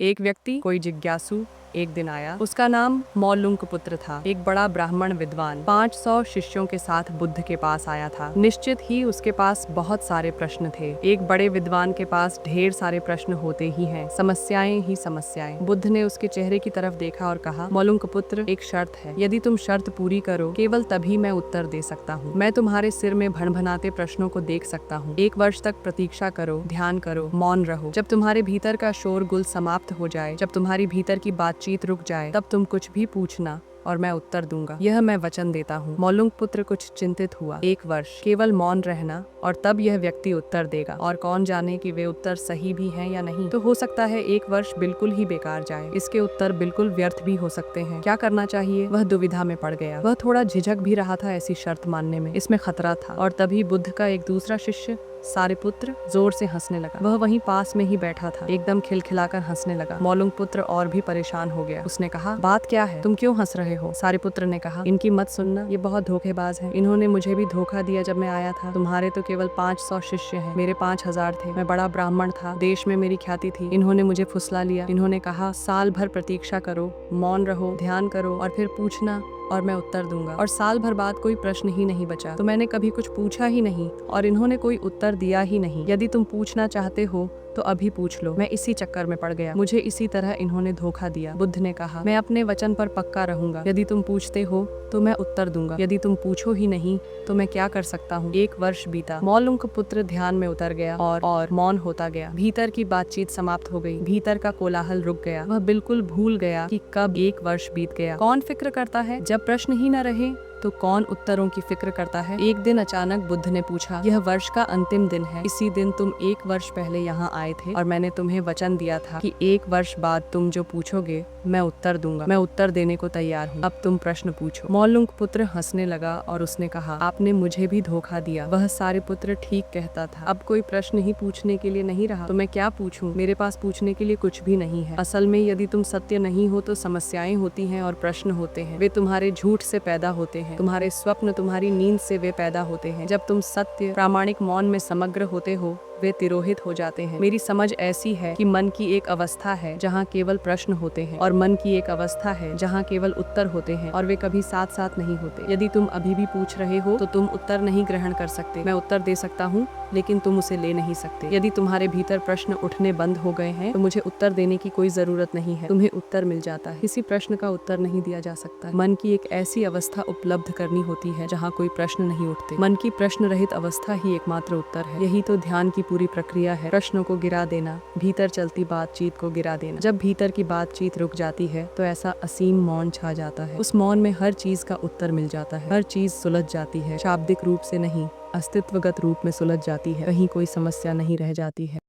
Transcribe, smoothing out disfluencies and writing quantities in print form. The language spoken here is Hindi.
एक व्यक्ति, कोई जिज्ञासु, एक दिन आया। उसका नाम मौलुंकपुत्र था। एक बड़ा ब्राह्मण विद्वान 500 शिष्यों के साथ बुद्ध के पास आया था। निश्चित ही उसके पास बहुत सारे प्रश्न थे। एक बड़े विद्वान के पास ढेर सारे प्रश्न होते ही हैं, समस्याएं ही समस्याएं। बुद्ध ने उसके चेहरे की तरफ देखा और कहा, मौलुंकपुत्र, एक शर्त है। यदि तुम शर्त पूरी करो, केवल तभी मैं उत्तर दे सकता हूँ। मैं तुम्हारे सिर में भनभनाते प्रश्नों को देख सकता हूँ। 1 वर्ष तक प्रतीक्षा करो, ध्यान करो, मौन रहो। जब तुम्हारे भीतर का शोरगुल समाप्त हो जाए, जब तुम्हारी भीतर की बातचीत रुक जाए, तब तुम कुछ भी पूछना और मैं उत्तर दूंगा। यह मैं वचन देता हूँ। मौलुंकपुत्र कुछ चिंतित हुआ। 1 वर्ष, केवल मौन रहना, और तब यह व्यक्ति उत्तर देगा। और कौन जाने कि वे उत्तर सही भी हैं या नहीं। तो हो सकता है 1 वर्ष बिल्कुल ही बेकार जाए। इसके उत्तर बिल्कुल व्यर्थ भी हो सकते हैं। क्या करना चाहिए? वह दुविधा में पड़ गया। वह थोड़ा झिझक भी रहा था ऐसी शर्त मानने में। इसमें खतरा था। और तभी बुद्ध का एक दूसरा शिष्य सारिपुत्र जोर से हंसने लगा। वह वहीं पास में ही बैठा था। एकदम खिलखिलाकर हंसने लगा। मौलुंकपुत्र और भी परेशान हो गया। उसने कहा, बात क्या है? तुम क्यों हंस रहे हो? सारिपुत्र ने कहा, इनकी मत सुनना, ये बहुत धोखेबाज हैं। इन्होंने मुझे भी धोखा दिया जब मैं आया था। तुम्हारे तो केवल 500 शिष्य हैं, मेरे 5000 थे। मैं बड़ा ब्राह्मण था, देश में मेरी ख्याति थी। इन्होंने मुझे फुसला लिया। इन्होंने कहा, साल भर प्रतीक्षा करो, मौन रहो, ध्यान करो और फिर पूछना और मैं उत्तर दूंगा। और साल भर बाद कोई प्रश्न ही नहीं बचा। तो मैंने कभी कुछ पूछा ही नहीं और इन्होंने कोई उत्तर दिया ही नहीं। यदि तुम पूछना चाहते हो तो अभी पूछ लो। मैं इसी चक्कर में पड़ गया। मुझे इसी तरह इन्होंने धोखा दिया। बुद्ध ने कहा, मैं अपने वचन पर पक्का रहूंगा। यदि तुम पूछते हो तो मैं उत्तर दूंगा। यदि तुम पूछो ही नहीं तो मैं क्या कर सकता हूँ? 1 वर्ष बीता। मौलुंकपुत्र ध्यान में उतर गया और मौन होता गया। भीतर की बातचीत समाप्त हो गई। भीतर का कोलाहल रुक गया। वह बिल्कुल भूल गया कि कब 1 वर्ष बीत गया। कौन फिक्र करता है? जब प्रश्न ही न रहे तो कौन उत्तरों की फिक्र करता है? एक दिन अचानक बुद्ध ने पूछा, यह वर्ष का अंतिम दिन है। इसी दिन तुम 1 वर्ष पहले यहाँ आए थे और मैंने तुम्हें वचन दिया था कि 1 वर्ष बाद तुम जो पूछोगे मैं उत्तर दूंगा। मैं उत्तर देने को तैयार हूँ। अब तुम प्रश्न पूछो। मौलुंकपुत्र हंसने लगा और उसने कहा, आपने मुझे भी धोखा दिया। वह सारिपुत्र ठीक कहता था। अब कोई प्रश्न ही पूछने के लिए नहीं रहा तो मैं क्या पूछूं? मेरे पास पूछने के लिए कुछ भी नहीं है। असल में यदि तुम सत्य नहीं हो तो समस्याएं होती हैं और प्रश्न होते हैं। वे तुम्हारे झूठ से पैदा होते हैं। तुम्हारे स्वप्न, तुम्हारी नींद से वे पैदा होते हैं। जब तुम सत्य, प्रामाणिक मौन में समग्र होते हो, वे तिरोहित हो जाते हैं। मेरी समझ ऐसी है कि मन की एक अवस्था है जहाँ केवल प्रश्न होते हैं और मन की एक अवस्था है जहाँ केवल उत्तर होते हैं और वे कभी साथ साथ नहीं होते। यदि तुम अभी भी पूछ रहे हो तो तुम उत्तर नहीं ग्रहण कर सकते। मैं उत्तर दे सकता हूँ लेकिन तुम उसे ले नहीं सकते। यदि तुम्हारे भीतर प्रश्न उठने बंद हो गए हैं तो मुझे उत्तर देने की कोई जरूरत नहीं है। तुम्हें उत्तर मिल जाता है। किसी प्रश्न का उत्तर नहीं दिया जा सकता। मन की एक ऐसी अवस्था उपलब्ध करनी होती है जहाँ कोई प्रश्न नहीं उठते। मन की प्रश्न रहित अवस्था ही एकमात्र उत्तर है। यही तो ध्यान की पूरी प्रक्रिया है। प्रश्नों को गिरा देना, भीतर चलती बातचीत को गिरा देना। जब भीतर की बातचीत रुक जाती है तो ऐसा असीम मौन छा जाता है। उस मौन में हर चीज का उत्तर मिल जाता है। हर चीज सुलझ जाती है। शाब्दिक रूप से नहीं, अस्तित्वगत रूप में सुलझ जाती है। कहीं कोई समस्या नहीं रह जाती है।